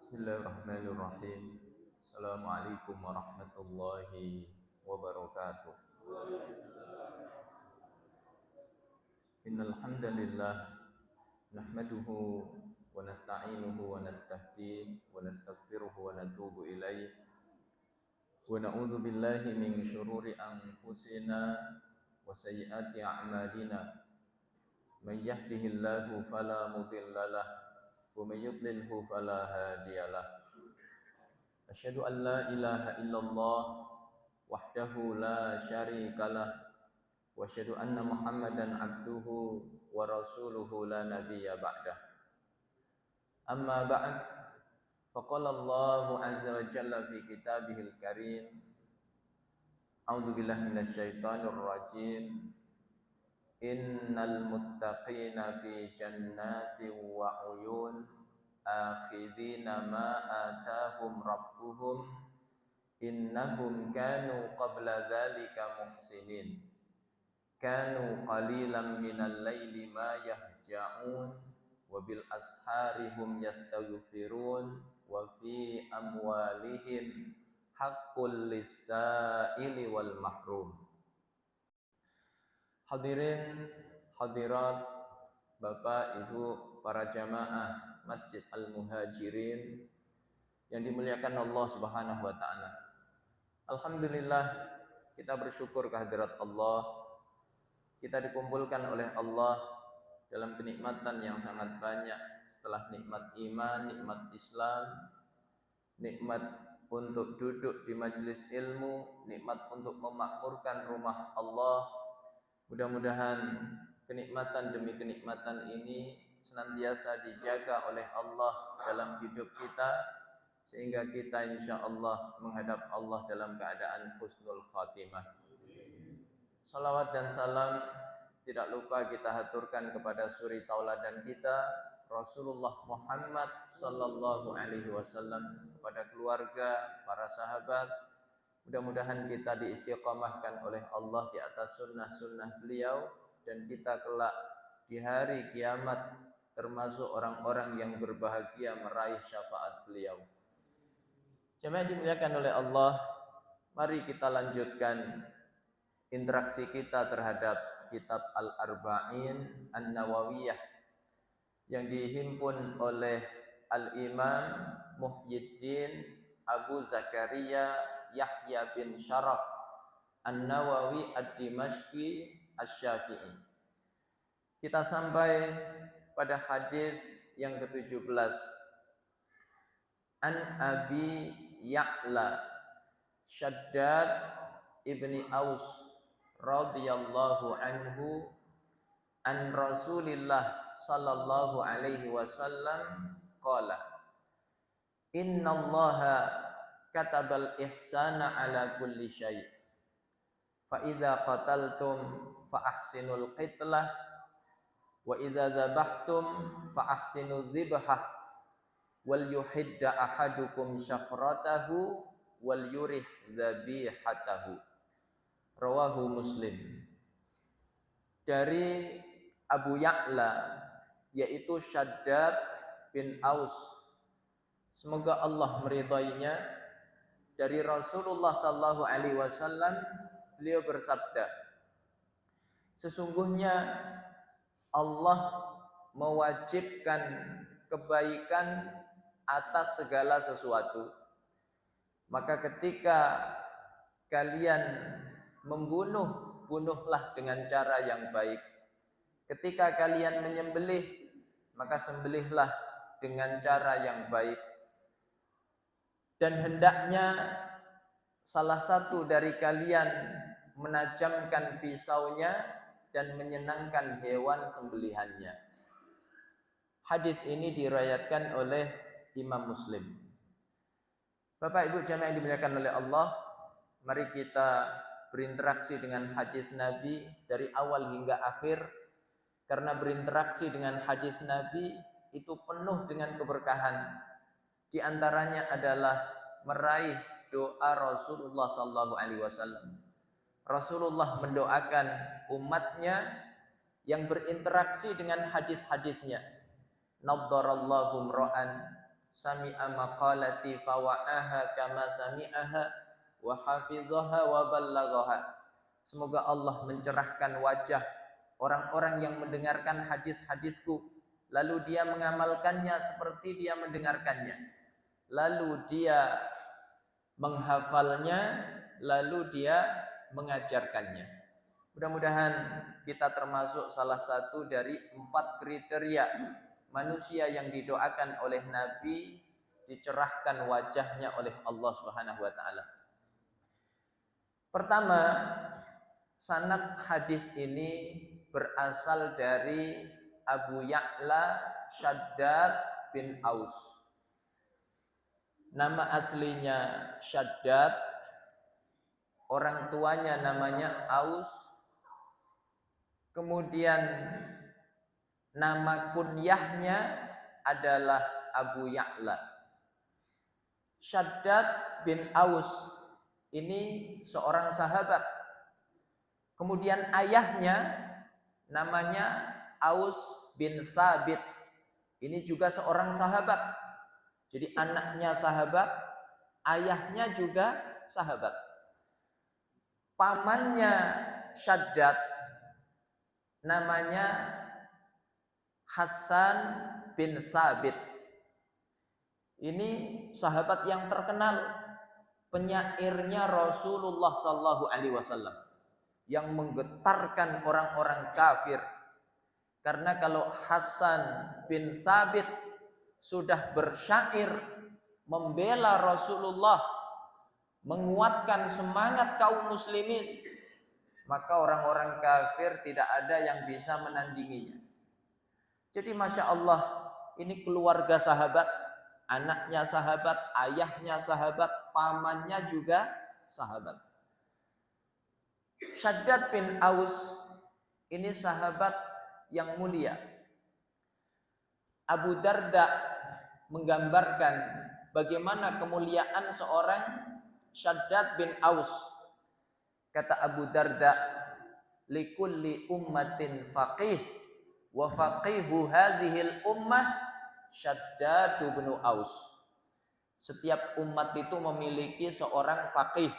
Bismillahirrahmanirrahim. Assalamualaikum warahmatullahi wabarakatuh. Innal hamdalillah nahmaduhu wa nasta'inuhu wa nastahdihi wa nastaghfiruhu wa natubu ilaih wa na'udzu billahi min syururi anfusina wa sayyiati a'malina. May yahdihillahu fala mudhillalah wa may yudlilhu fala hadiyalah. Asyhadu an la ilaha illallah wahdahu la syarikalah wa asyhadu anna Muhammadan abduhu wa rasuluhu la nabiyya ba'dah. Amma ba'd, faqala Allahu azza wa jalla fi kitabihil karim. A'udzu billahi minasyaitonir rajim. Innal muttaqina fi jannatin wa uyun akhidina ma atahum rabbuhum innahum kanu qabla dzalika muhsinin kanu qalilan minal laili ma yahja'un wa bil ashari hum yastaghfirun wa fi amwalihim haqqul lis-sa'ili wal mahrum. Hadirin hadirat, Bapak Ibu para jamaah Masjid Al-Muhajirin yang dimuliakan Allah Subhanahu wa taala. Alhamdulillah, kita bersyukur kehadirat Allah. Kita dikumpulkan oleh Allah dalam kenikmatan yang sangat banyak. Setelah nikmat iman, nikmat Islam, nikmat untuk duduk di majelis ilmu, nikmat untuk memakmurkan rumah Allah. Mudah-mudahan kenikmatan demi kenikmatan ini senantiasa dijaga oleh Allah dalam hidup kita, sehingga kita insya Allah menghadap Allah dalam keadaan husnul khatimah. Salawat dan salam tidak lupa kita haturkan kepada suri tauladan kita Rasulullah Muhammad sallallahu alaihi wasallam, kepada keluarga, para sahabat. Mudah-mudahan kita diistiqamahkan oleh Allah di atas sunnah-sunnah beliau, dan kita kelak di hari kiamat termasuk orang-orang yang berbahagia meraih syafaat beliau. Jemaah dimuliakan oleh Allah, mari kita lanjutkan interaksi kita terhadap kitab Al-Arba'in An-Nawawiyah yang dihimpun oleh Al-Imam Muhyiddin Abu Zakaria Yahya bin Sharaf An-Nawawi Ad-Dimashqi Asy-Syafi'i. Kita sampai pada hadis yang ke-17. An Abi Ya'la Shaddad ibni Aus radhiyallahu anhu an Rasulillah sallallahu alaihi wasallam qala innallaha katabal ihsana ala kulli syai' fa idza qataltum fa ahsinul qitlah wa idza dzabhtum fa ahsinudz dzibhah wal yuhidda ahadukum syafratahu wal yurih dzabihatahu. Rawahu Muslim. Dari Abu Ya'la, yaitu Shaddad bin Aus, semoga Allah meridainya, dari Rasulullah sallallahu alaihi wasallam, beliau bersabda, sesungguhnya Allah mewajibkan kebaikan atas segala sesuatu. Maka ketika kalian membunuh, bunuhlah dengan cara yang baik. Ketika kalian menyembelih, maka sembelihlah dengan cara yang baik. Dan hendaknya salah satu dari kalian menajamkan pisaunya dan menyenangkan hewan sembelihannya. Hadis ini diriwayatkan oleh Imam Muslim. Bapak Ibu jamaah yang dimuliakan oleh Allah, mari kita berinteraksi dengan hadis Nabi dari awal hingga akhir, karena berinteraksi dengan hadis Nabi itu penuh dengan keberkahan. Di antaranya adalah meraih doa Rasulullah sallallahu alaihi wasallam. Rasulullah mendoakan umatnya yang berinteraksi dengan hadis-hadisnya. Naddarallahu mra'an sami'a maqalati fawa'aha kama sami'aha wa hafidhaha wa ballaghaha. Semoga Allah mencerahkan wajah orang-orang yang mendengarkan hadis-hadisku, lalu dia mengamalkannya seperti dia mendengarkannya, lalu dia menghafalnya, lalu dia mengajarkannya. Mudah-mudahan kita termasuk salah satu dari 4 kriteria manusia yang didoakan oleh Nabi, dicerahkan wajahnya oleh Allah Subhanahu wa taala. Pertama, sanad hadis ini berasal dari Abu Ya'la Shaddad bin Aus. Nama aslinya Shaddad, orang tuanya namanya Aus. Kemudian nama kunyahnya adalah Abu Ya'la. Shaddad bin Aus ini seorang sahabat. Kemudian ayahnya namanya Aus bin Thabit. Ini juga seorang sahabat. Jadi anaknya sahabat, ayahnya juga sahabat. Pamannya Shaddad namanya Hasan bin Thabit. Ini sahabat yang terkenal, penyairnya Rasulullah sallallahu alaihi wasallam yang menggetarkan orang-orang kafir. Karena kalau Hasan bin Thabit sudah bersyair membela Rasulullah, menguatkan semangat kaum muslimin, maka orang-orang kafir tidak ada yang bisa menandinginya. Jadi Masya Allah, ini keluarga sahabat, anaknya sahabat, ayahnya sahabat, pamannya juga sahabat. Shaddad bin Aus ini sahabat yang mulia. Abu Darda menggambarkan bagaimana kemuliaan seorang Shaddad bin Aus. Kata Abu Darda, likulli ummatin faqih wa faqihu hadhil ummah Shaddad bin Aus. Setiap umat itu memiliki seorang faqih,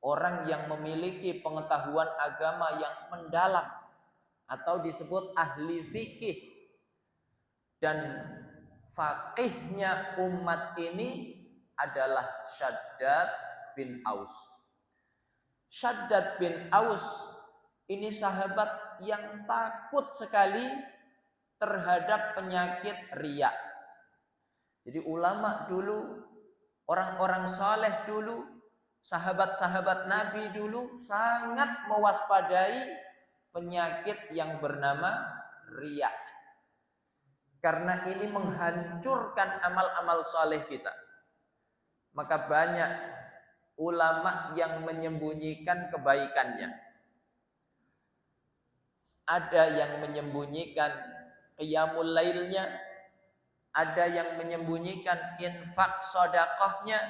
orang yang memiliki pengetahuan agama yang mendalam atau disebut ahli fikih. Dan faqihnya umat ini adalah Shaddad bin Aus. Shaddad bin Aus ini sahabat yang takut sekali terhadap penyakit riya. Jadi ulama dulu, orang-orang saleh dulu, sahabat-sahabat Nabi dulu sangat mewaspadai penyakit yang bernama riya. Karena ini menghancurkan amal-amal saleh kita. Maka banyak ulama yang menyembunyikan kebaikannya. Ada yang menyembunyikan qiyamul lailnya, ada yang menyembunyikan infak sedekahnya,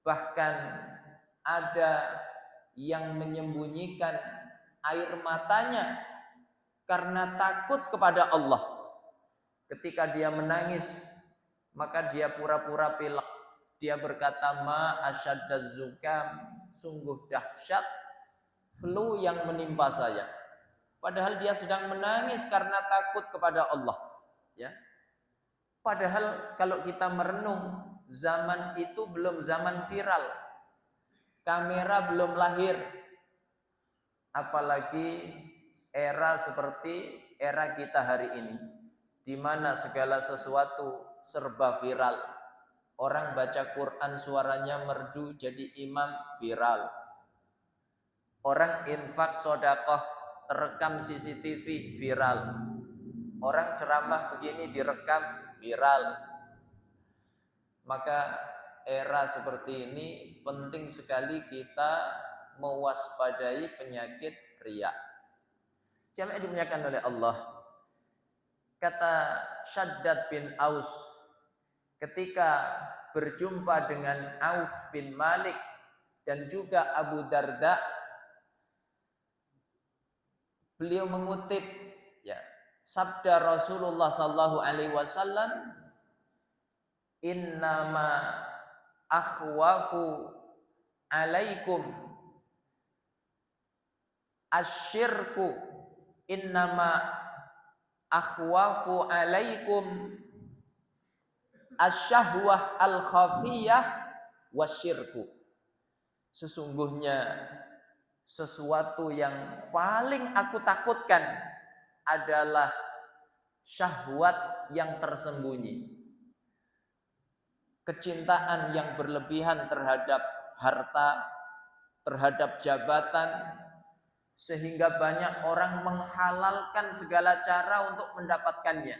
bahkan ada yang menyembunyikan air matanya karena takut kepada Allah. Ketika dia menangis, maka dia pura-pura pilek. Dia berkata, ma asyaddaz zukam, sungguh dahsyat flu yang menimpa saya. Padahal dia sedang menangis karena takut kepada Allah. Ya. Padahal kalau kita merenung, zaman itu belum zaman viral. Kamera belum lahir. Apalagi era seperti era kita hari ini, di mana segala sesuatu serba viral. Orang baca Quran suaranya merdu jadi imam, viral. Orang infak sedekah terekam CCTV, viral. Orang ceramah begini direkam, viral. Maka era seperti ini penting sekali kita mewaspadai penyakit riya. Jamaah dimuliakan oleh Allah. Kata Shaddad bin Aus ketika berjumpa dengan Auf bin Malik dan juga Abu Darda, beliau mengutip ya sabda Rasulullah sallallahu alaihi wasallam, innama akhwafu alaikum asyirku, innama akhwafu alaikum asyahwah al-khafiyah wasyirku. Sesungguhnya sesuatu yang paling aku takutkan adalah syahwat yang tersembunyi. Kecintaan yang berlebihan terhadap harta, terhadap jabatan, sehingga banyak orang menghalalkan segala cara untuk mendapatkannya.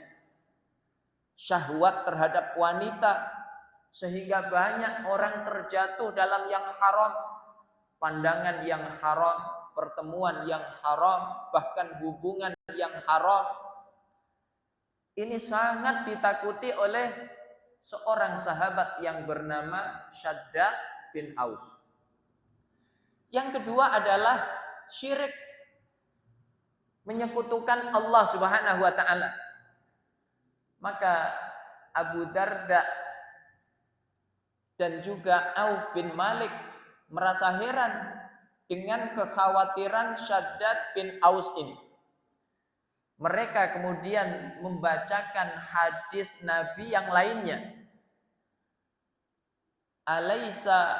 Syahwat terhadap wanita, sehingga banyak orang terjatuh dalam yang haram, pandangan yang haram, pertemuan yang haram, bahkan hubungan yang haram. Ini sangat ditakuti oleh seorang sahabat yang bernama Shaddad bin Aus. Yang kedua adalah syirik, menyekutukan Allah Subhanahu wa taala. Maka Abu Darda dan juga Auf bin Malik merasa heran dengan kekhawatiran Shaddad bin Aus ini. Mereka kemudian membacakan hadis Nabi yang lainnya. Alaisa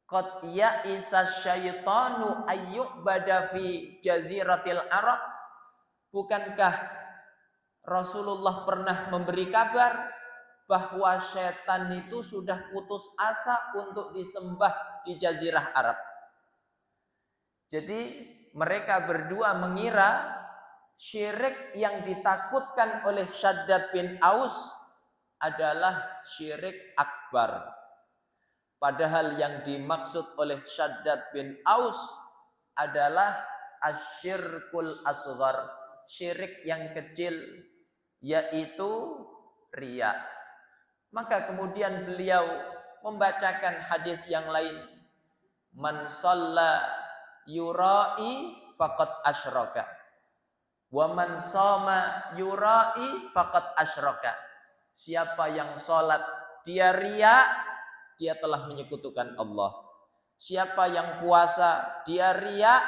qad ya'isa syaitanu ayyubada fi jaziratil Arab. Bukankah Rasulullah pernah memberi kabar bahwa setan itu sudah putus asa untuk disembah di jazirah Arab? Jadi mereka berdua mengira syirik yang ditakutkan oleh Shaddad bin Aus adalah syirik akbar. Padahal yang dimaksud oleh Shaddad bin Aus adalah asyirkul asghar, syirik yang kecil, yaitu riya. Maka kemudian beliau membacakan hadis yang lain, man shalla yurai faqad asyraka wa man shoma yurai faqad asyraka. Siapa yang salat dia riya, dia telah menyekutukan Allah. Siapa yang puasa dia riya,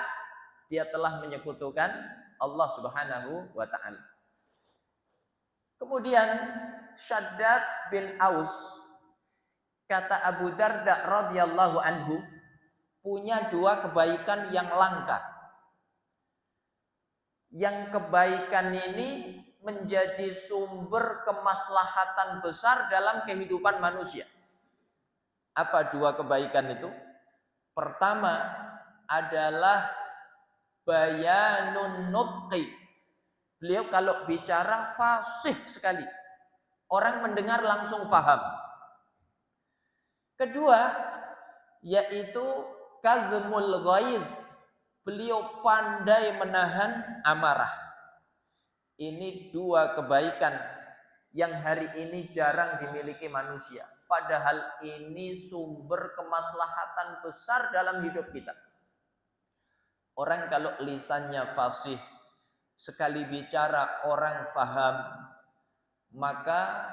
dia telah menyekutukan Allah Subhanahu wa taala. Kemudian Shaddad bin Aus, kata Abu Darda radhiyallahu anhu, punya dua kebaikan yang langka. Yang kebaikan ini menjadi sumber kemaslahatan besar dalam kehidupan manusia. Apa dua kebaikan itu? Pertama adalah bayanun nutqi. Beliau kalau bicara fasih sekali. Orang mendengar langsung paham. Kedua, yaitu kazmul ghaiz. Beliau pandai menahan amarah. Ini dua kebaikan yang hari ini jarang dimiliki manusia. Padahal ini sumber kemaslahatan besar dalam hidup kita. Orang kalau lisannya fasih, sekali bicara orang faham, maka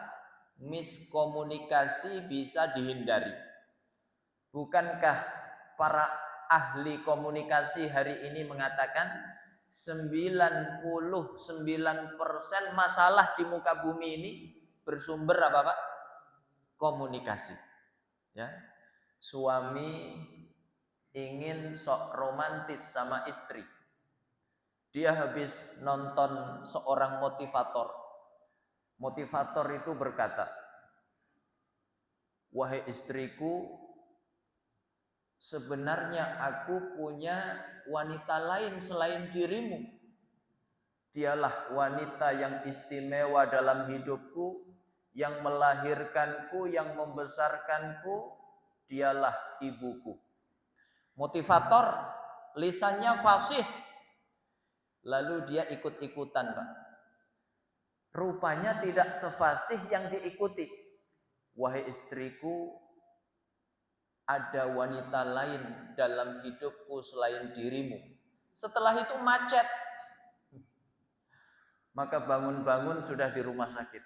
miskomunikasi bisa dihindari. Bukankah para ahli komunikasi hari ini mengatakan 99% masalah di muka bumi ini bersumber apa Pak? Komunikasi. Ya. Suami ingin sok romantis sama istri. Dia habis nonton seorang motivator. Motivator itu berkata, wahai istriku, sebenarnya aku punya wanita lain selain dirimu. Dialah wanita yang istimewa dalam hidupku, yang melahirkanku, yang membesarkanku, dialah ibuku. Motivator, lisannya fasih. Lalu dia ikut-ikutan, Pak. Rupanya tidak sefasih yang diikuti. Wahai istriku, ada wanita lain dalam hidupku selain dirimu. Setelah itu macet. Maka bangun-bangun sudah di rumah sakit.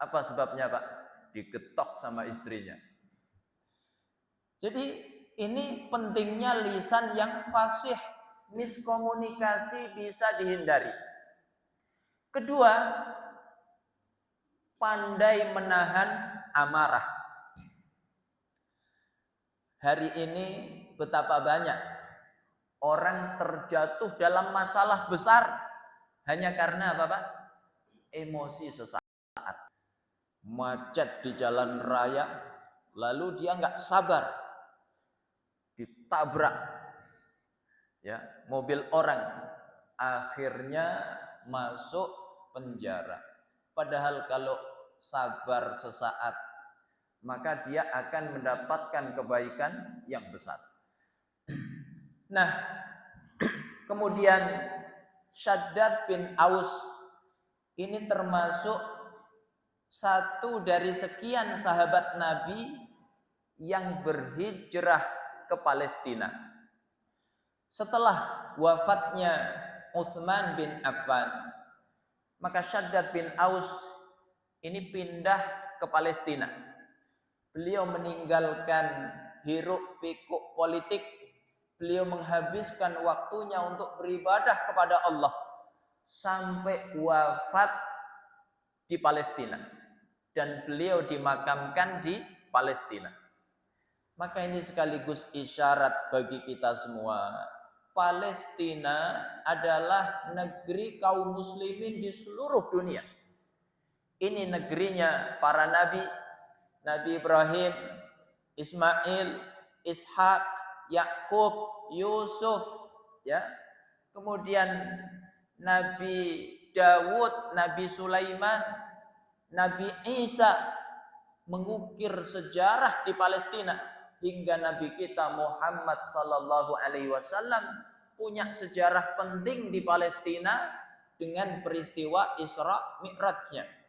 Apa sebabnya, Pak? Diketok sama istrinya. Jadi ini pentingnya lisan yang fasih, miskomunikasi bisa dihindari. Kedua, pandai menahan amarah. Hari ini betapa banyak orang terjatuh dalam masalah besar hanya karena apa, Pak? Emosi sesaat. Macet di jalan raya, lalu dia nggak sabar, ditabrak ya mobil orang, akhirnya masuk penjara. Padahal kalau sabar sesaat, maka dia akan mendapatkan kebaikan yang besar. Nah, kemudian Syaddad bin Aus ini termasuk satu dari sekian sahabat Nabi yang berhijrah ke Palestina. Setelah wafatnya Utsman bin Affan, maka Syaddad bin Aus ini pindah ke Palestina. Beliau meninggalkan hiruk pikuk politik. Beliau menghabiskan waktunya untuk beribadah kepada Allah sampai wafat di Palestina. Dan beliau dimakamkan di Palestina. Maka ini sekaligus isyarat bagi kita semua. Palestina adalah negeri kaum muslimin di seluruh dunia. Ini negerinya para nabi, Nabi Ibrahim, Ismail, Ishak, Yakub, Yusuf, ya. Kemudian Nabi Dawud, Nabi Sulaiman, Nabi Isa, mengukir sejarah di Palestina hingga Nabi kita Muhammad sallallahu alaihi wasallam punya sejarah penting di Palestina dengan peristiwa Isra Mi'rajnya.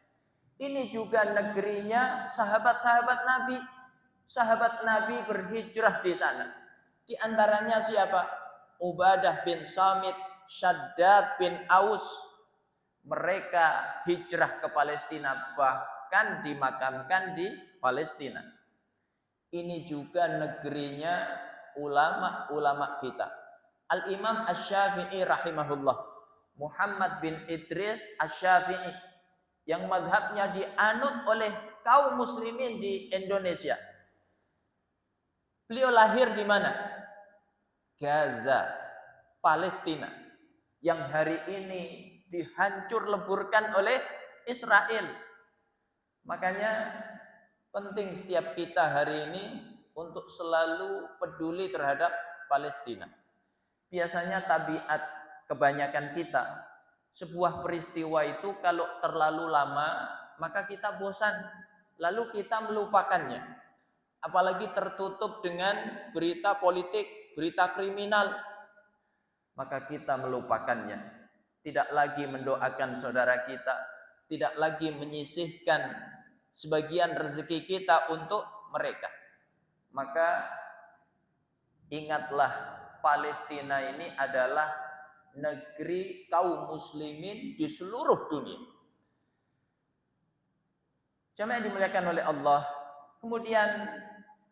Ini juga negerinya sahabat-sahabat Nabi. Sahabat Nabi berhijrah di sana. Di antaranya siapa? Ubadah bin Samit, Syaddad bin Aus. Mereka hijrah ke Palestina, bahkan dimakamkan di Palestina. Ini juga negerinya ulama-ulama kita. Al-Imam Asy-Syafi'i rahimahullah, Muhammad bin Idris Asy-Syafi'i, yang mazhabnya dianut oleh kaum muslimin di Indonesia. Beliau lahir di mana? Gaza, Palestina, yang hari ini dihancur leburkan oleh Israel. Makanya penting setiap kita hari ini untuk selalu peduli terhadap Palestina. Biasanya tabiat kebanyakan kita, sebuah peristiwa itu kalau terlalu lama, maka kita bosan, lalu kita melupakannya. Apalagi tertutup dengan berita politik, berita kriminal, maka kita melupakannya. Tidak lagi mendoakan saudara kita, tidak lagi menyisihkan sebagian rezeki kita untuk mereka. Maka ingatlah, Palestina ini adalah negeri kaum muslimin di seluruh dunia. Jamaah yang dimuliakan oleh Allah. Kemudian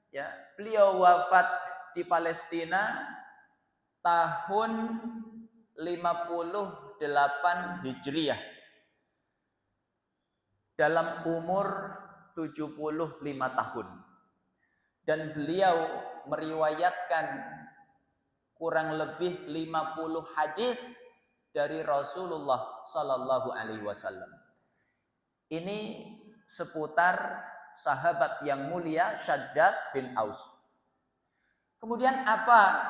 ya, beliau wafat di Palestina tahun 58 Hijriah dalam umur 75 tahun. Dan beliau meriwayatkan kurang lebih 50 hadis dari Rasulullah sallallahu alaihi wasallam. Ini seputar sahabat yang mulia Syaddad bin Aus. Kemudian apa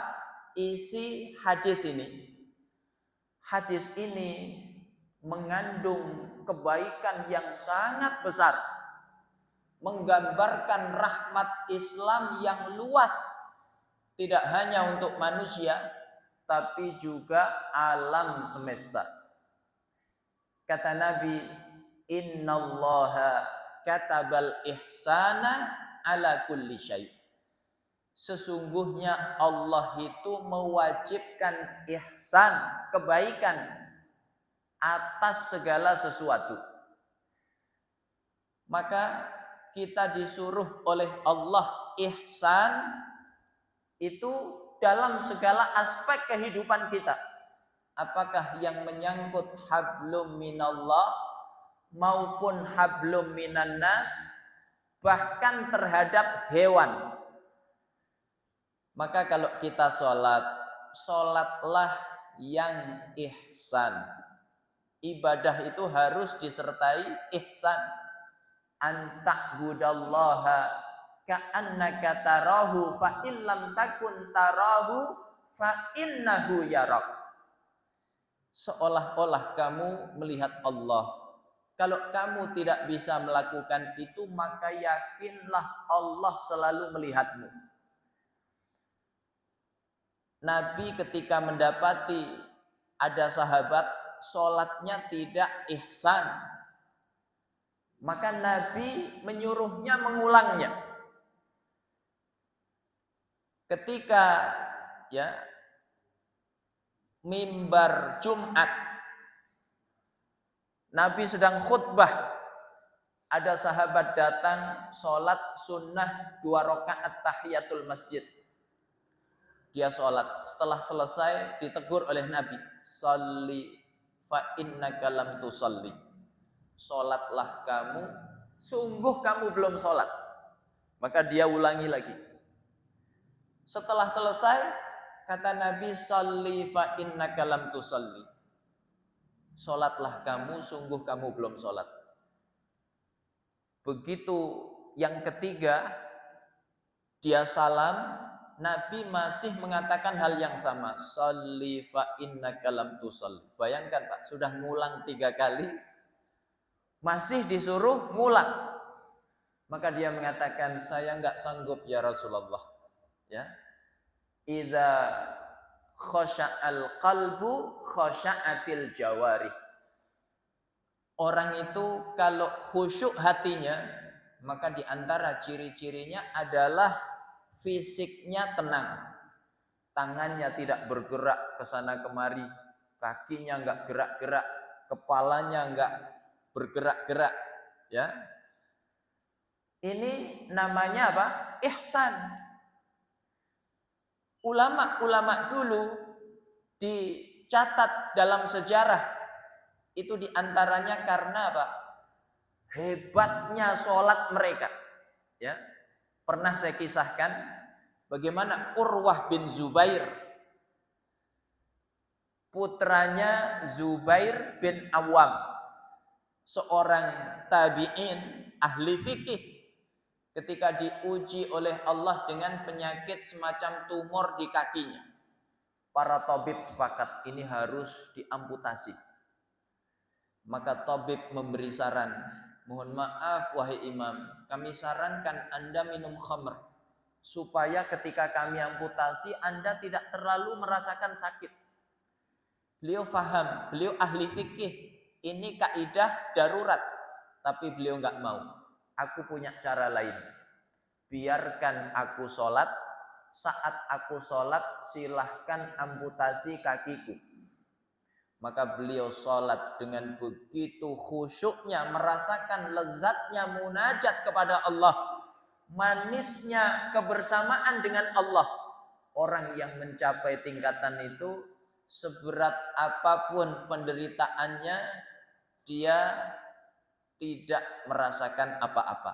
isi hadis ini? Hadis ini mengandung kebaikan yang sangat besar, menggambarkan rahmat Islam yang luas, tidak hanya untuk manusia tapi juga alam semesta. Kata Nabi, innallaha katabal ihsana ala kulli syai'. Sesungguhnya Allah itu mewajibkan ihsan, kebaikan atas segala sesuatu. Maka kita disuruh oleh Allah ihsan itu dalam segala aspek kehidupan kita. Apakah yang menyangkut hablum minallah maupun hablum minan nas, bahkan terhadap hewan. Maka kalau kita sholat, sholatlah yang ihsan. Ibadah itu harus disertai ihsan. Anta'budallaha ka'annaka tarahu fa in lam takun tarahu fa innahu yarak. Seolah-olah kamu melihat Allah. Kalau kamu tidak bisa melakukan itu, maka yakinlah Allah selalu melihatmu. Nabi ketika mendapati ada sahabat sholatnya tidak ihsan, maka Nabi menyuruhnya mengulangnya. Ketika mimbar Jumat, Nabi sedang khutbah, ada sahabat datang sholat sunnah 2 rakaat tahiyatul masjid. Dia sholat, setelah selesai ditegur oleh Nabi, sholli fa innaka lam tusalli. Sholatlah kamu, sungguh kamu belum sholat. Maka dia ulangi lagi. Setelah selesai, kata Nabi, sholli fa innaka lam tusalli. Sholatlah kamu, sungguh kamu belum sholat. Begitu yang ketiga, dia salam, Nabi masih mengatakan hal yang sama. Sholli fa innaka lam tusalli. Bayangkan Pak, sudah ngulang 3 kali, masih disuruh ngulang. Maka dia mengatakan, saya enggak sanggup ya Rasulullah. Ya. Idza khasha'al qalbu khasha'atil jawarih. Orang itu kalau khusyuk hatinya, maka di antara ciri-cirinya adalah fisiknya tenang. Tangannya tidak bergerak ke sana kemari, kakinya enggak gerak-gerak, kepalanya enggak bergerak-gerak, ya. Ini namanya apa? Ihsan. Ulama-ulama dulu dicatat dalam sejarah itu diantaranya karena apa? Hebatnya sholat mereka. Ya, pernah saya kisahkan bagaimana Urwah bin Zubair, putranya Zubair bin Awam, seorang tabi'in ahli fikih, ketika diuji oleh Allah dengan penyakit semacam tumor di kakinya. Para tabib sepakat ini harus diamputasi. Maka tabib memberi saran, mohon maaf wahai imam, kami sarankan Anda minum khamr, supaya ketika kami amputasi Anda tidak terlalu merasakan sakit. Beliau faham, beliau ahli fikih, ini kaidah darurat, tapi beliau enggak mau. Aku punya cara lain. Biarkan aku sholat. Saat aku sholat, silahkan amputasi kakiku. Maka beliau sholat dengan begitu khusyuknya, merasakan lezatnya munajat kepada Allah, manisnya kebersamaan dengan Allah. Orang yang mencapai tingkatan itu, seberat apapun penderitaannya, dia tidak merasakan apa-apa.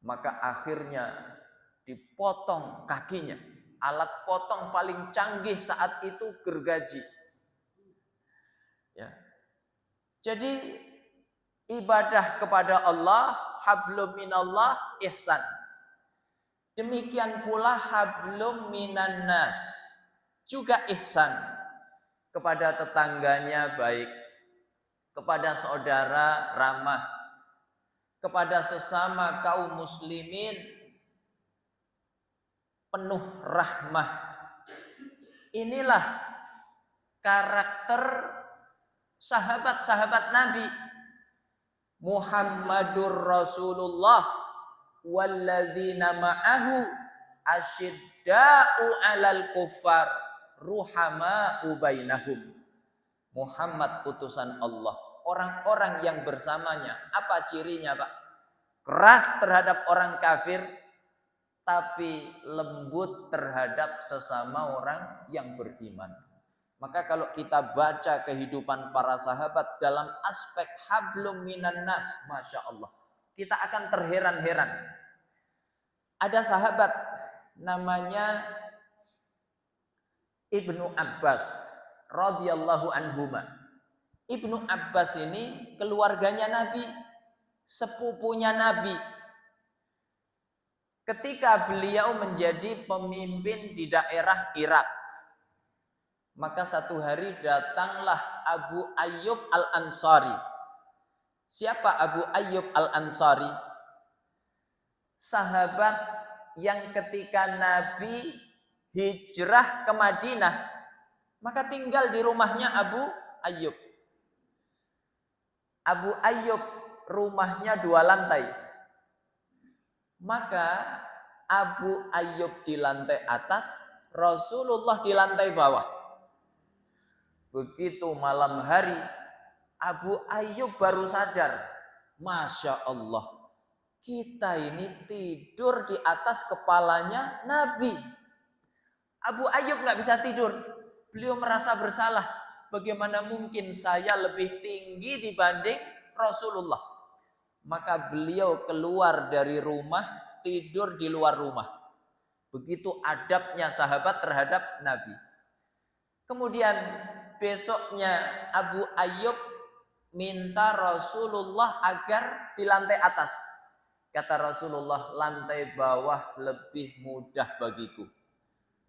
Maka akhirnya dipotong kakinya. Alat potong paling canggih saat itu gergaji. Ya. Jadi ibadah kepada Allah, hablum minallah, ihsan. Demikian pula hablum minan nas, juga ihsan. Kepada tetangganya baik, kepada saudara ramah, kepada sesama kaum muslimin penuh rahmah. Inilah karakter sahabat-sahabat Nabi. Muhammadur Rasulullah walladzina ma'ahu asyidda'u 'alal kuffar ruhama'u bainahum. Muhammad utusan Allah, orang-orang yang bersamanya, apa cirinya Pak? keras terhadap orang kafir, tapi lembut terhadap sesama orang yang beriman. Maka kalau kita baca kehidupan para sahabat dalam aspek hablum minan nas, Masya Allah, kita akan terheran-heran. Ada sahabat namanya Ibnu Abbas radhiyallahu anhuma. Ibnu Abbas ini keluarganya Nabi, sepupunya Nabi. Ketika beliau menjadi pemimpin di daerah Irak, maka satu hari datanglah Abu Ayyub Al-Ansari. Siapa Abu Ayyub Al-Ansari? Sahabat yang ketika Nabi hijrah ke Madinah, maka tinggal di rumahnya Abu Ayyub. Abu Ayyub rumahnya 2 lantai. Maka Abu Ayyub di lantai atas, Rasulullah di lantai bawah. Begitu malam hari, Abu Ayyub baru sadar, Masya Allah, kita ini tidur di atas kepalanya Nabi. Abu Ayyub nggak bisa tidur. Beliau merasa bersalah. Bagaimana mungkin saya lebih tinggi dibanding Rasulullah? Maka beliau keluar dari rumah, tidur di luar rumah. Begitu adabnya sahabat terhadap Nabi. Kemudian besoknya Abu Ayyub minta Rasulullah agar di lantai atas. Kata Rasulullah, lantai bawah lebih mudah bagiku.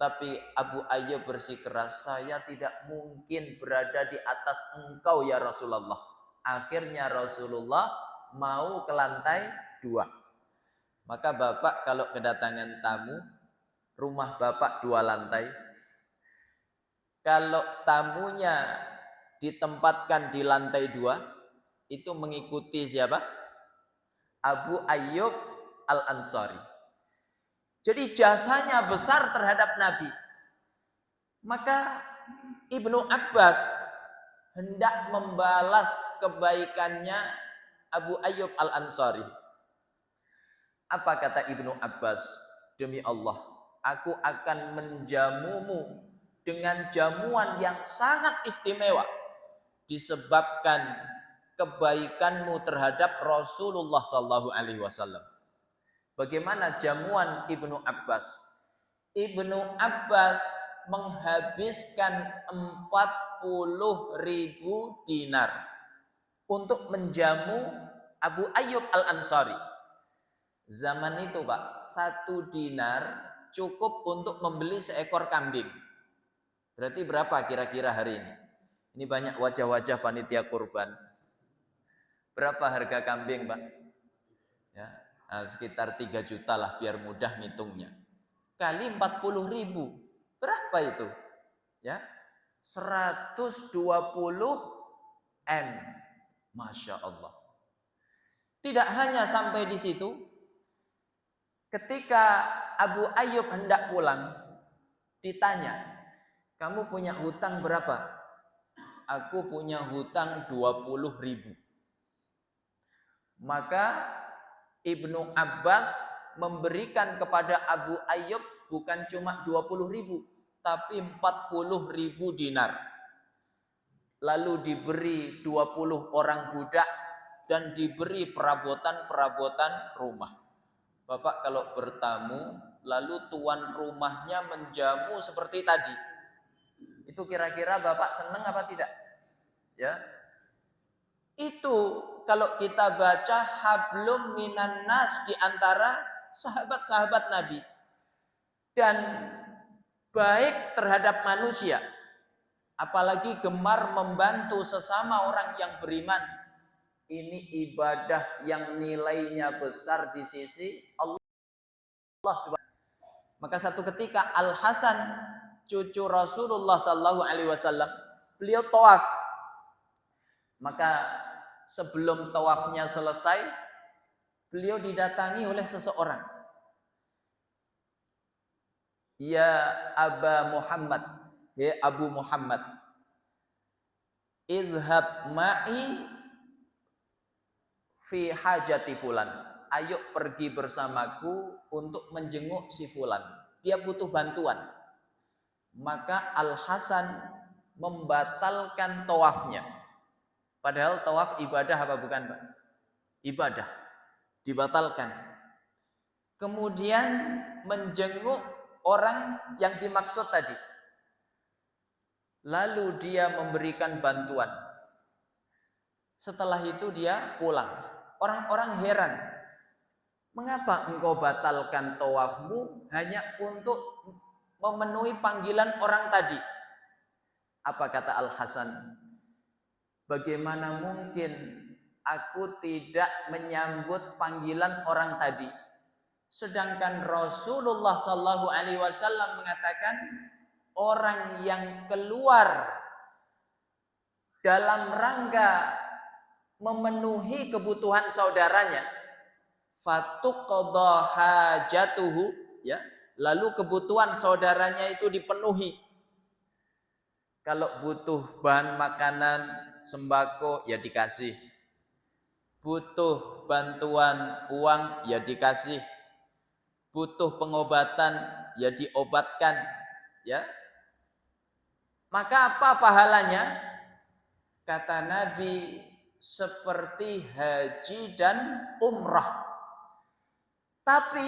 Tapi Abu Ayyub bersikeras, saya tidak mungkin berada di atas engkau ya Rasulullah. Akhirnya Rasulullah mau ke lantai 2. Maka bapak kalau kedatangan tamu, rumah bapak 2 lantai. Kalau tamunya ditempatkan di lantai 2, itu mengikuti siapa? Abu Ayyub Al-Ansari. Jadi jasanya besar terhadap Nabi. Maka Ibnu Abbas hendak membalas kebaikannya Abu Ayyub Al-Ansari. Apa kata Ibnu Abbas? Demi Allah, aku akan menjamumu dengan jamuan yang sangat istimewa disebabkan kebaikanmu terhadap Rasulullah SAW. Bagaimana jamuan Ibnu Abbas? Ibnu Abbas menghabiskan 40.000 dinar untuk menjamu Abu Ayyub Al-Ansari. Zaman itu Pak, 1 dinar cukup untuk membeli seekor kambing. Berarti berapa kira-kira hari ini? Ini banyak wajah-wajah panitia kurban. Berapa harga kambing Pak? Ya, sekitar 3 juta lah biar mudah ngitungnya. Kali 40.000. Berapa itu? Ya. 120 M. Masya Allah. Tidak hanya sampai di situ. Ketika Abu Ayyub hendak pulang, ditanya, kamu punya hutang berapa? Aku punya hutang 20.000. Maka Ibnu Abbas memberikan kepada Abu Ayyub bukan cuma 20.000, tapi 40.000 dinar. Lalu diberi 20 orang budak dan diberi perabotan-perabotan rumah. Bapak kalau bertamu, lalu tuan rumahnya menjamu seperti tadi, itu kira-kira Bapak senang apa tidak? Ya, itu kalau kita baca hablum minan nas di antara sahabat-sahabat Nabi. Dan baik terhadap manusia. Apalagi gemar membantu sesama orang yang beriman. Ini ibadah yang nilainya besar di sisi Allah Subhanahu. Maka satu ketika Al Hasan, cucu Rasulullah SAW, beliau tawaf. Maka sebelum tawafnya selesai, beliau didatangi oleh seseorang. Ya Aba Muhammad, ya Abu Muhammad, idhab ma'i fi hajati fulan. ayo pergi bersamaku untuk menjenguk si fulan. Dia butuh bantuan. Maka Al-Hasan membatalkan tawafnya. Padahal tawaf ibadah apa bukan, Pak? Ibadah. Dibatalkan. Kemudian menjenguk orang yang dimaksud tadi. Lalu dia memberikan bantuan. Setelah itu dia pulang. Orang-orang heran. Mengapa engkau batalkan tawafmu hanya untuk memenuhi panggilan orang tadi? Apa kata Al-Hasan? Bagaimana mungkin aku tidak menyambut panggilan orang tadi? Sedangkan Rasulullah Sallallahu Alaihi Wasallam mengatakan orang yang keluar dalam rangka memenuhi kebutuhan saudaranya, fatuqadha hajatuhu, ya, lalu kebutuhan saudaranya itu dipenuhi. Kalau butuh bahan makanan, sembako, ya dikasih. Butuh bantuan uang, ya dikasih. Butuh pengobatan, ya diobatkan, ya. Maka apa pahalanya? Kata Nabi, seperti haji dan umrah. Tapi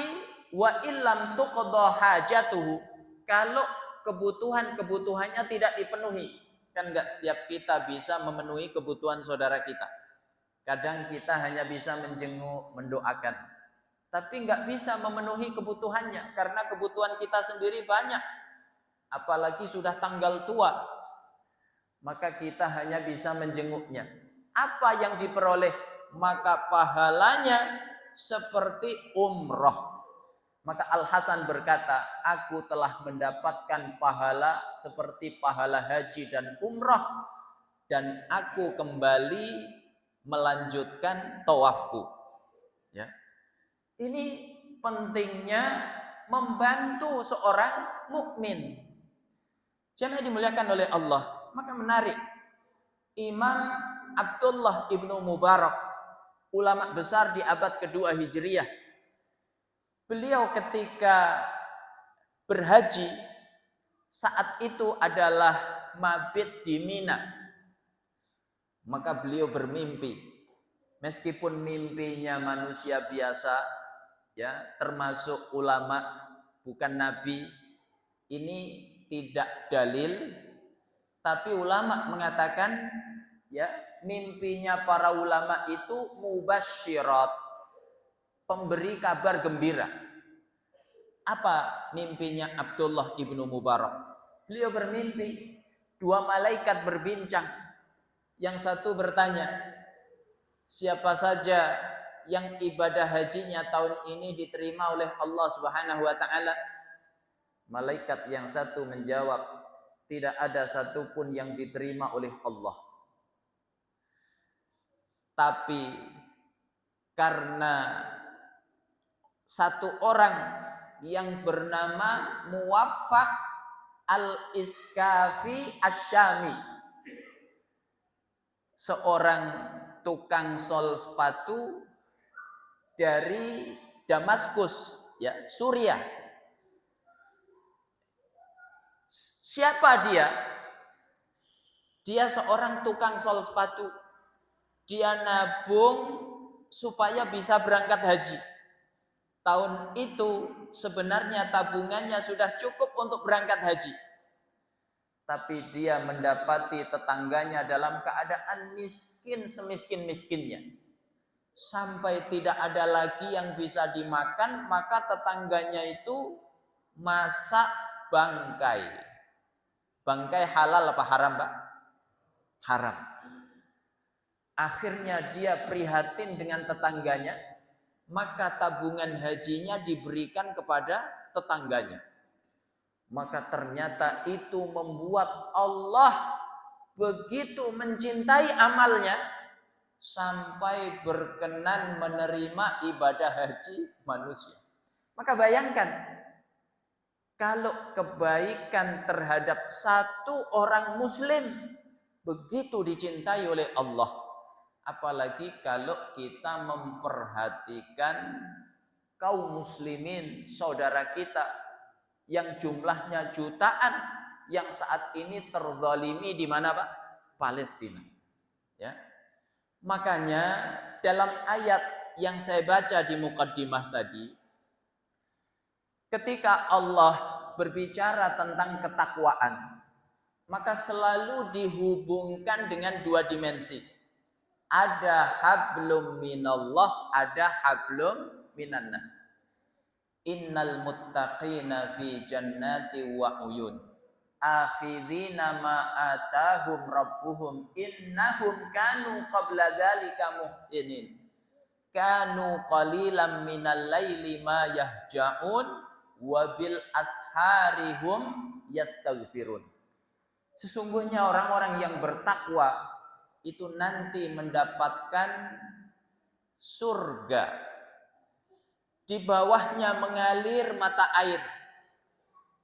wa illam tuqadha hajatuhu, kalau kebutuhannya tidak dipenuhi, kan enggak setiap kita bisa memenuhi kebutuhan saudara kita. Kadang kita hanya bisa menjenguk, mendoakan, tapi enggak bisa memenuhi kebutuhannya karena kebutuhan kita sendiri banyak. Apalagi sudah tanggal tua, maka kita hanya bisa menjenguknya. Apa yang diperoleh? Maka pahalanya seperti umroh. Maka Al-Hasan berkata, aku telah mendapatkan pahala seperti pahala haji dan umroh, dan aku kembali melanjutkan tawafku. Ya. Ini pentingnya membantu seorang mukmin. Jemaah dimuliakan oleh Allah. Maka menarik, Imam Abdullah ibnu Mubarak, ulama besar di abad kedua Hijriyah, beliau ketika berhaji, saat itu adalah mabit di Mina. Maka beliau bermimpi, meskipun mimpinya manusia biasa, ya, termasuk ulama, bukan nabi, ini tidak dalil, tapi ulama mengatakan, ya, mimpinya para ulama itu mubasyirat, pemberi kabar gembira. Apa mimpinya Abdullah ibnu Mubarak? Beliau bermimpi, dua malaikat berbincang. Yang satu bertanya, siapa saja yang ibadah hajinya tahun ini diterima oleh Allah Subhanahu wa taala? Malaikat yang satu menjawab, tidak ada satupun yang diterima oleh Allah. Tapi karena satu orang yang bernama Muwaffaq al-Iskafi Asy-Syami, seorang tukang sol sepatu dari Damaskus, ya, Suriah. Siapa dia? Dia seorang tukang sol sepatu. Dia nabung supaya bisa berangkat haji. Tahun itu sebenarnya tabungannya sudah cukup untuk berangkat haji. Tapi dia mendapati tetangganya dalam keadaan miskin semiskin-miskinnya. Sampai tidak ada lagi yang bisa dimakan, maka tetangganya itu masak bangkai. Bangkai halal apa haram, Pak? Haram. Akhirnya dia prihatin dengan tetangganya, maka tabungan hajinya diberikan kepada tetangganya. Maka ternyata itu membuat Allah begitu mencintai amalnya sampai berkenan menerima ibadah haji manusia. Maka bayangkan, kalau kebaikan terhadap satu orang muslim begitu dicintai oleh Allah, Apalagi kalau kita memperhatikan kaum muslimin saudara kita yang jumlahnya jutaan yang saat ini terzalimi di mana, Pak? Palestina. Ya. Makanya dalam ayat yang saya baca di mukaddimah tadi, ketika Allah berbicara tentang ketakwaan, maka selalu dihubungkan dengan dua dimensi. Ada hablum minallah, ada hablum minannas. Innal muttaqina fi jannati wa uyun. Akhidhina ma atahum rabbuhum innahum kanu qabla dzalika muhsinin. Kanu qalilan minal laili ma yahja'un wa bil asharihum yastaghfirun. Sesungguhnya orang-orang yang bertakwa itu nanti mendapatkan surga. Di bawahnya mengalir mata air.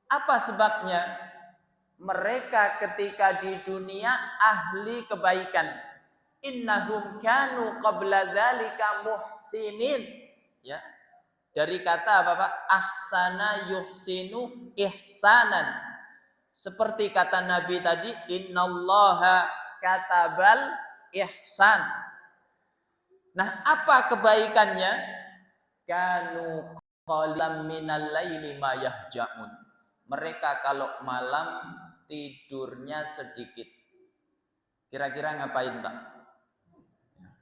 Apa sebabnya? Mereka ketika di dunia ahli kebaikan. Innahum kanu qabla dzalika muhsinin. Ya. Dari kata apa, Pak? Ahsana yuhsinu ihsanan. Seperti kata Nabi tadi, innallaha katabal ihsan. Nah, apa kebaikannya? Kanu qalilan minal laili ma yahja'un. Mereka kalau malam tidurnya sedikit. Kira-kira ngapain, Pak?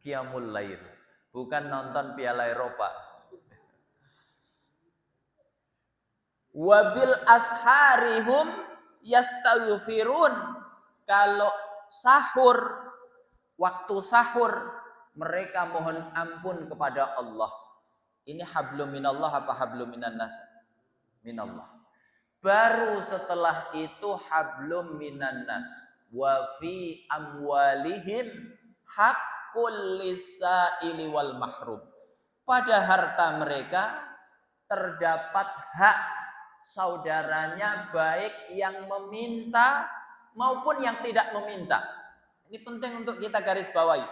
Qiyamul lail. Bukan nonton Piala Eropa. Wabil asharihum yastaghfirun. Kalau sahur, waktu sahur, mereka mohon ampun kepada Allah. Ini hablum minallah apa hablum minannas? Minallah. Baru setelah itu hablum minannas. Wa fi amwalihim haqqul lisaili wal mahrum. Pada harta mereka terdapat hak saudaranya, baik yang meminta maupun yang tidak meminta. Ini penting untuk kita garis bawahi.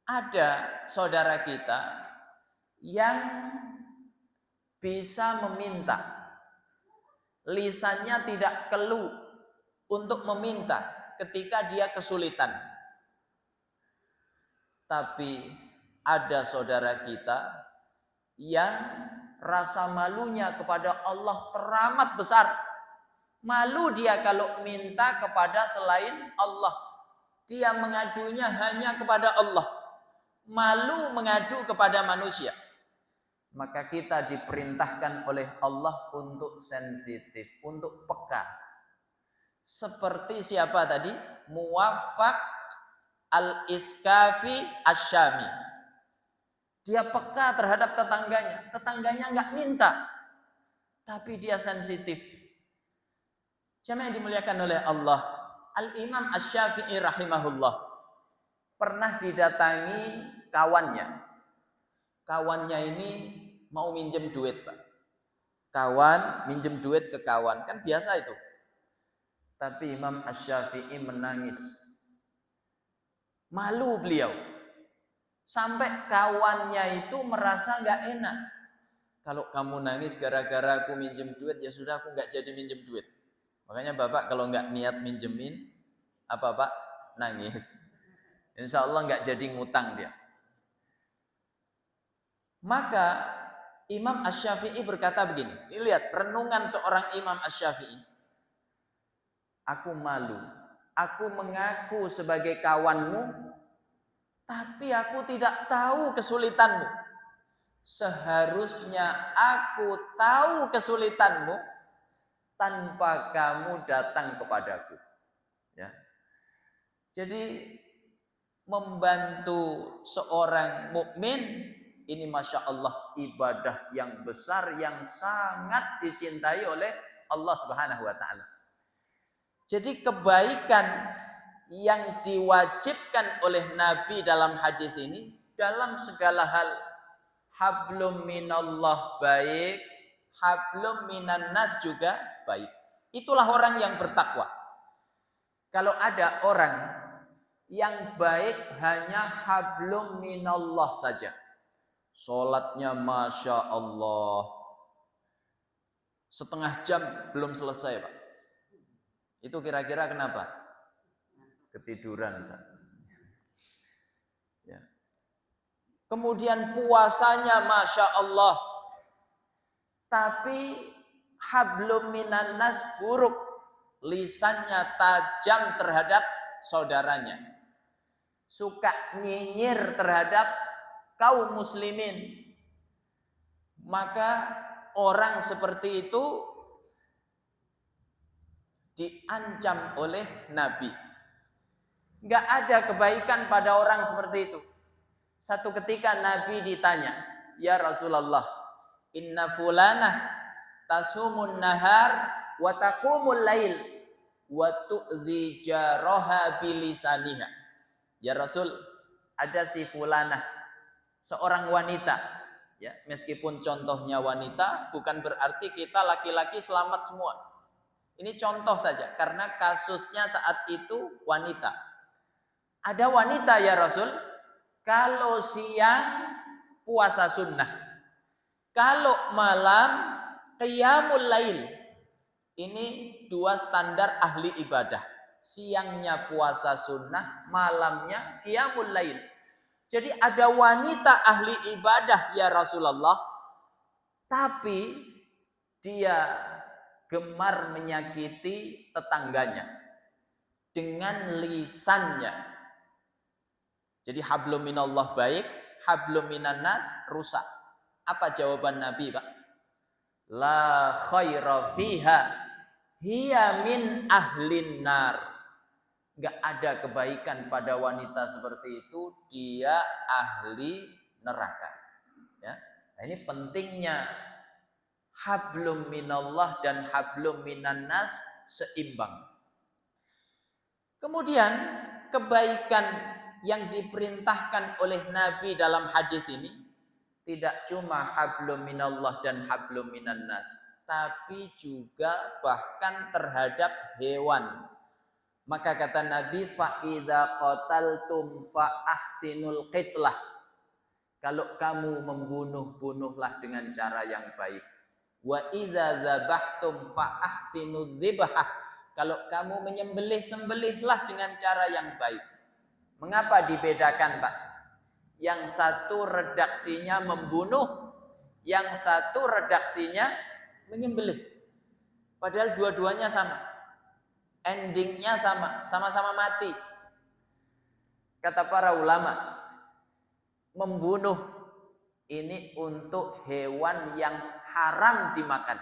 Ada saudara kita yang bisa meminta, lisannya tidak keluh untuk meminta ketika dia kesulitan. Tapi ada saudara kita yang rasa malunya kepada Allah teramat besar. Malu dia kalau minta kepada selain Allah. Dia mengadunya hanya kepada Allah. Malu mengadu kepada manusia. Maka kita diperintahkan oleh Allah untuk sensitif, untuk peka. Seperti siapa tadi? Muwaffaq al-Iskafi Asyami. Dia peka terhadap tetangganya. Tetangganya enggak minta, tapi dia sensitif. Siapa yang dimuliakan oleh Allah? Al-Imam Asy-Syafi'i rahimahullah pernah didatangi kawannya. Kawannya ini mau minjem duit, Pak. Kawan minjem duit ke kawan, kan biasa itu. Tapi Imam Asy-Syafi'i menangis. Malu beliau. Sampai kawannya itu merasa nggak enak. Kalau kamu nangis gara-gara aku minjem duit, ya sudah aku nggak jadi minjem duit. Makanya Bapak kalau nggak niat minjemin, apa Pak? Nangis. Insya Allah nggak jadi ngutang dia. Maka Imam Asy-Syafi'i berkata begini. Ini lihat renungan seorang Imam Asy-Syafi'i. Aku malu. Aku mengaku sebagai kawanmu, tapi aku tidak tahu kesulitanmu. Seharusnya aku tahu kesulitanmu tanpa kamu datang kepadaku. Ya. Jadi membantu seorang mukmin ini Masya Allah ibadah yang besar yang sangat dicintai oleh Allah Subhanahu wa Ta'ala. Jadi kebaikan yang diwajibkan oleh Nabi dalam hadis ini dalam segala hal, hablum minallah baik, hablum minannas juga baik. Itulah orang yang bertakwa. Kalau ada orang yang baik hanya hablum minallah saja. Sholatnya Masya Allah, setengah jam belum selesai, Pak. Itu kira-kira kenapa? Ketiduran. Ya. Kemudian puasanya Masya Allah, tapi hablum minan nas buruk, lisannya tajam terhadap saudaranya, suka nyinyir terhadap kaum muslimin. Maka orang seperti itu diancam oleh Nabi. Nggak ada kebaikan pada orang seperti itu. Satu ketika Nabi ditanya, "Ya Rasulullah, inna fulanah tasumun nahar wa taqumul lail wa tu'dhi jaraha bilisaniha." Ya Rasul, ada si fulanah, seorang wanita, ya, meskipun contohnya wanita bukan berarti kita laki-laki selamat semua. Ini contoh saja karena kasusnya saat itu wanita. Ada wanita ya Rasul, kalau siang puasa sunnah, kalau malam qiyamul lail. Ini dua standar ahli ibadah. Siangnya puasa sunnah, malamnya qiyamul lail. Jadi ada wanita ahli ibadah ya Rasulullah, tapi dia gemar menyakiti tetangganya dengan lisannya. Jadi hablum minallah baik, hablum minan nas rusak. Apa jawaban Nabi, Pak? La khaira fiha, hiya min ahlin nar. Enggak ada kebaikan pada wanita seperti itu, dia ahli neraka. Ya. Nah, ini pentingnya hablum minallah dan hablum minan nas seimbang. Kemudian kebaikan yang diperintahkan oleh Nabi dalam hadis ini tidak cuma hablum minallah dan hablum minan nas, tapi juga bahkan terhadap hewan. Maka kata Nabi, fa idza qataltum fa ahsinul qitlah. Kalau kamu membunuh, bunuhlah dengan cara yang baik. Wa idza dzabhtum fa ahsinudz dzibhah. Kalau kamu menyembelih, sembelihlah dengan cara yang baik. Mengapa dibedakan, Pak? Yang satu redaksinya membunuh, yang satu redaksinya menyembelih. Padahal dua-duanya sama. Endingnya sama, sama-sama mati. Kata para ulama, membunuh ini untuk hewan yang haram dimakan.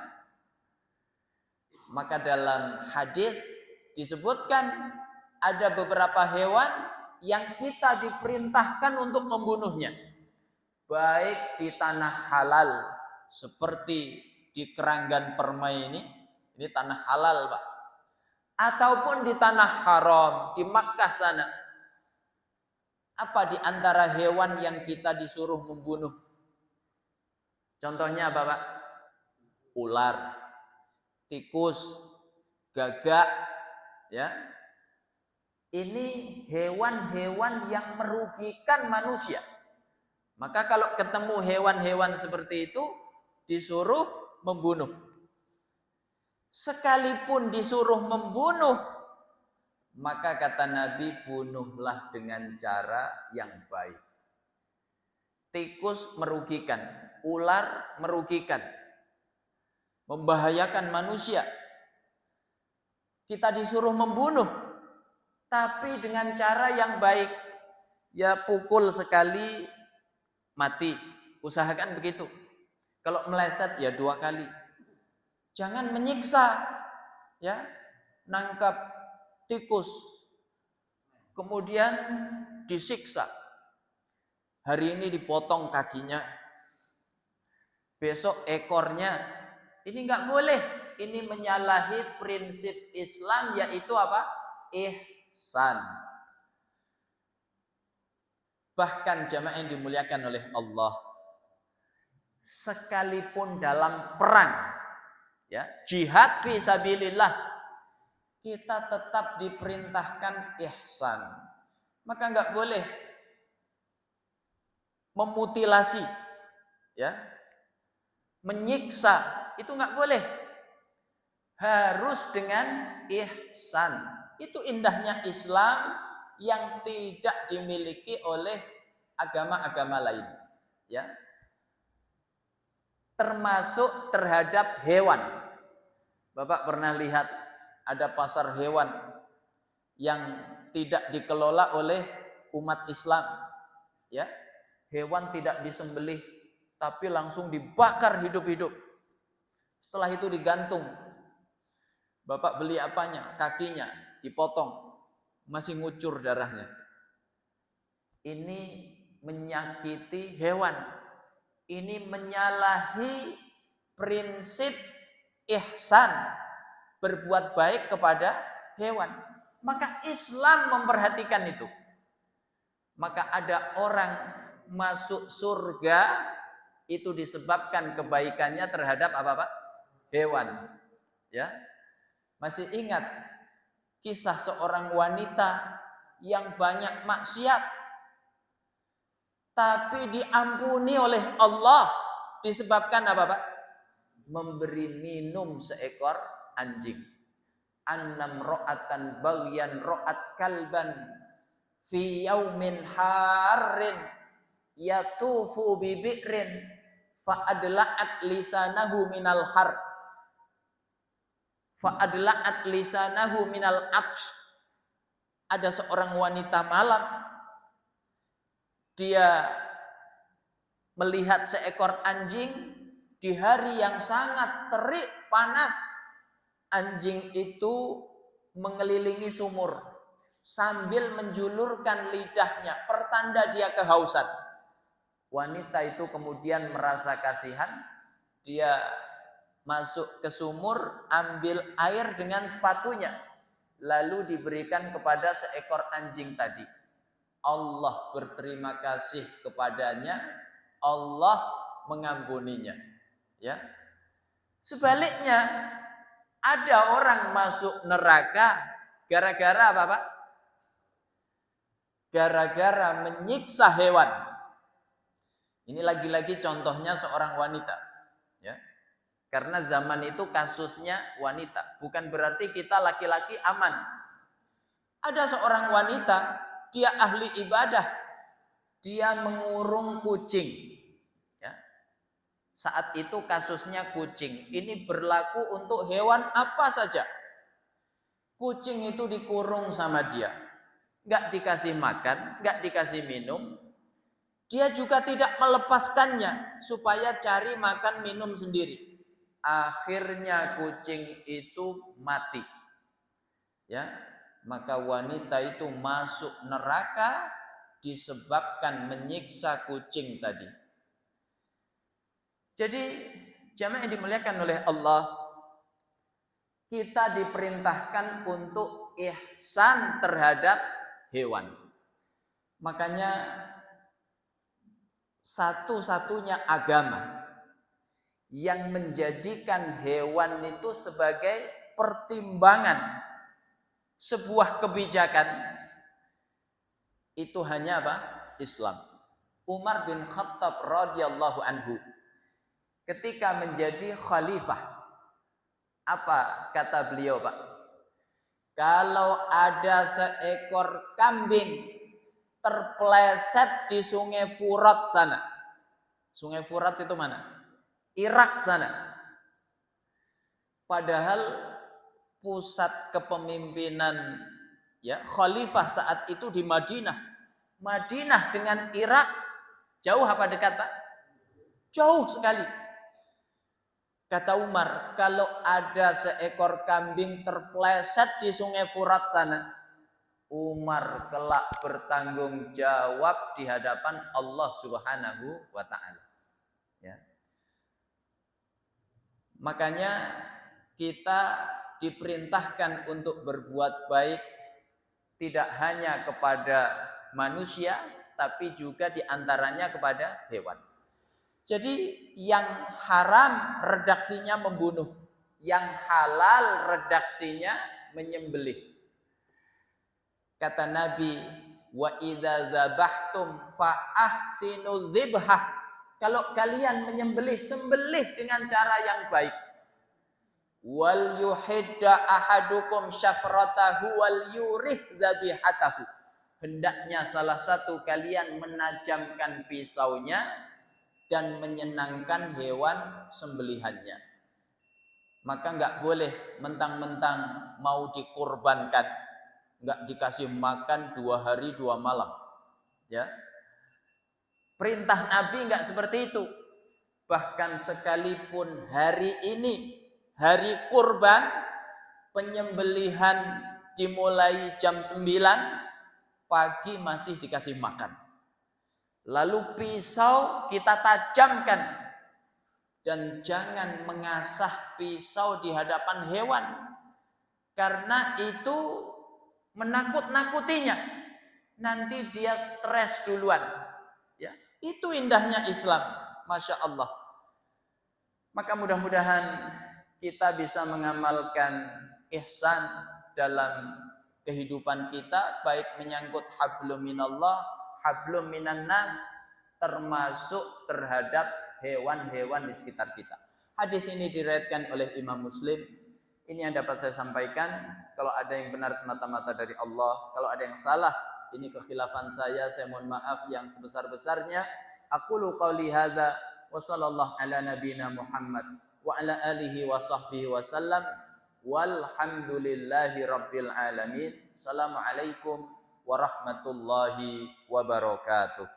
Maka dalam hadis disebutkan ada beberapa hewan yang kita diperintahkan untuk membunuhnya. Baik di tanah halal seperti di Keranggan Permai ini tanah halal, Pak. Ataupun di tanah haram, di Makkah sana. Apa di antara hewan yang kita disuruh membunuh? Contohnya apa, Pak? Ular, tikus, gagak, ya. Ini hewan-hewan yang merugikan manusia. Maka kalau ketemu hewan-hewan seperti itu, disuruh membunuh. Sekalipun disuruh membunuh, maka kata Nabi, bunuhlah dengan cara yang baik. Tikus merugikan, ular merugikan, membahayakan manusia. Kita disuruh membunuh, tapi dengan cara yang baik. Ya pukul sekali mati, usahakan begitu. Kalau meleset ya 2 kali. Jangan menyiksa, ya, nangkap tikus, kemudian disiksa. Hari ini dipotong kakinya, besok ekornya. Ini nggak boleh. Ini menyalahi prinsip Islam, yaitu apa? Ihsan. Bahkan jamaah yang dimuliakan oleh Allah, sekalipun dalam perang, ya, jihad fi sabilillah, kita tetap diperintahkan ihsan. Maka nggak boleh memutilasi, ya, menyiksa, itu nggak boleh. Harus dengan ihsan. Itu indahnya Islam yang tidak dimiliki oleh agama-agama lain, ya. Termasuk terhadap hewan. Bapak pernah lihat ada pasar hewan yang tidak dikelola oleh umat Islam, ya. Hewan tidak disembelih tapi langsung dibakar hidup-hidup. Setelah itu digantung. Bapak beli apanya? Kakinya dipotong, masih ngucur darahnya. Ini menyakiti hewan. Ini menyalahi prinsip ihsan, berbuat baik kepada hewan. Maka Islam memperhatikan itu. Maka ada orang masuk surga itu disebabkan kebaikannya terhadap apa, Pak? Hewan. Ya. Masih ingat kisah seorang wanita yang banyak maksiat tapi diampuni oleh Allah disebabkan apa, Pak? Memberi minum seekor anjing. Annam ro'atan baghyan ro'at kalban fi yaumin harrin yatufu bi bi'rin fa adla'at lisanahu minal har fa adla'at lisanahu minal atsh. Ada seorang wanita malam, dia melihat seekor anjing di hari yang sangat terik panas. Anjing itu mengelilingi sumur sambil menjulurkan lidahnya, pertanda dia kehausan. Wanita itu kemudian merasa kasihan, dia masuk ke sumur, ambil air dengan sepatunya, lalu diberikan kepada seekor anjing tadi. Allah berterima kasih kepadanya, Allah mengampuninya. Ya. Sebaliknya, ada orang masuk neraka gara-gara apa, Pak? Gara-gara menyiksa hewan. Ini lagi-lagi contohnya seorang wanita, ya. Karena zaman itu kasusnya wanita, bukan berarti kita laki-laki aman. Ada seorang wanita, dia ahli ibadah, dia mengurung kucing. Ya. Saat itu kasusnya kucing. Ini berlaku untuk hewan apa saja. Kucing itu dikurung sama dia, nggak dikasih makan, nggak dikasih minum. Dia juga tidak melepaskannya supaya cari makan minum sendiri. Akhirnya kucing itu mati. Ya, maka wanita itu masuk neraka disebabkan menyiksa kucing tadi. Jadi, jamaah yang dimuliakan oleh Allah, kita diperintahkan untuk ihsan terhadap hewan. Makanya satu-satunya agama yang menjadikan hewan itu sebagai pertimbangan sebuah kebijakan itu hanya apa? Islam. Umar bin Khattab radhiyallahu anhu ketika menjadi khalifah, apa kata beliau, Pak? Kalau ada seekor kambing terpleset di Sungai Furat sana. Sungai Furat itu mana? Irak sana. Padahal pusat kepemimpinan, ya, khalifah saat itu di Madinah. Madinah dengan Irak jauh apa dekat, Pak? Jauh sekali. Kata Umar, kalau ada seekor kambing terpleset di Sungai Furat sana, Umar kelak bertanggung jawab di hadapan Allah Subhanahu wa Ta'ala. Ya. Makanya kita diperintahkan untuk berbuat baik tidak hanya kepada manusia, tapi juga diantaranya kepada hewan. Jadi yang haram redaksinya membunuh, yang halal redaksinya menyembelih. Kata Nabi, wa idza dzabhtum fa ahsinu dzibhah. Kalau kalian menyembelih, sembelih dengan cara yang baik. Wal yuhidda ahadukum syafratahu wal yurih dzabihatahu. Hendaknya salah satu kalian menajamkan pisaunya dan menyenangkan hewan sembelihannya. Maka enggak boleh mentang-mentang mau dikurbankan, enggak dikasih makan 2 hari 2 malam. Ya. Perintah Nabi enggak seperti itu. Bahkan sekalipun hari ini hari kurban, penyembelihan dimulai jam 9 pagi masih dikasih makan. Lalu pisau kita tajamkan dan jangan mengasah pisau di hadapan hewan karena itu menakut-nakutinya. Nanti dia stres duluan. Ya, itu indahnya Islam, Masya Allah. Maka mudah-mudahan kita bisa mengamalkan ihsan dalam kehidupan kita, baik menyangkut hablum minallah, hablum minan nas, termasuk terhadap hewan-hewan di sekitar kita. Hadis ini diriwayatkan oleh Imam Muslim. Ini yang dapat saya sampaikan. Kalau ada yang benar semata-mata dari Allah, kalau ada yang salah, ini kekhilafan saya mohon maaf yang sebesar-besarnya. Aqulu qauli hadza wa sallallahu ala nabiyyina Muhammad wa ala alihi wa sahbihi wa sallam. Walhamdulillahi rabbil alamin. Assalamualaikum warahmatullahi wabarakatuh.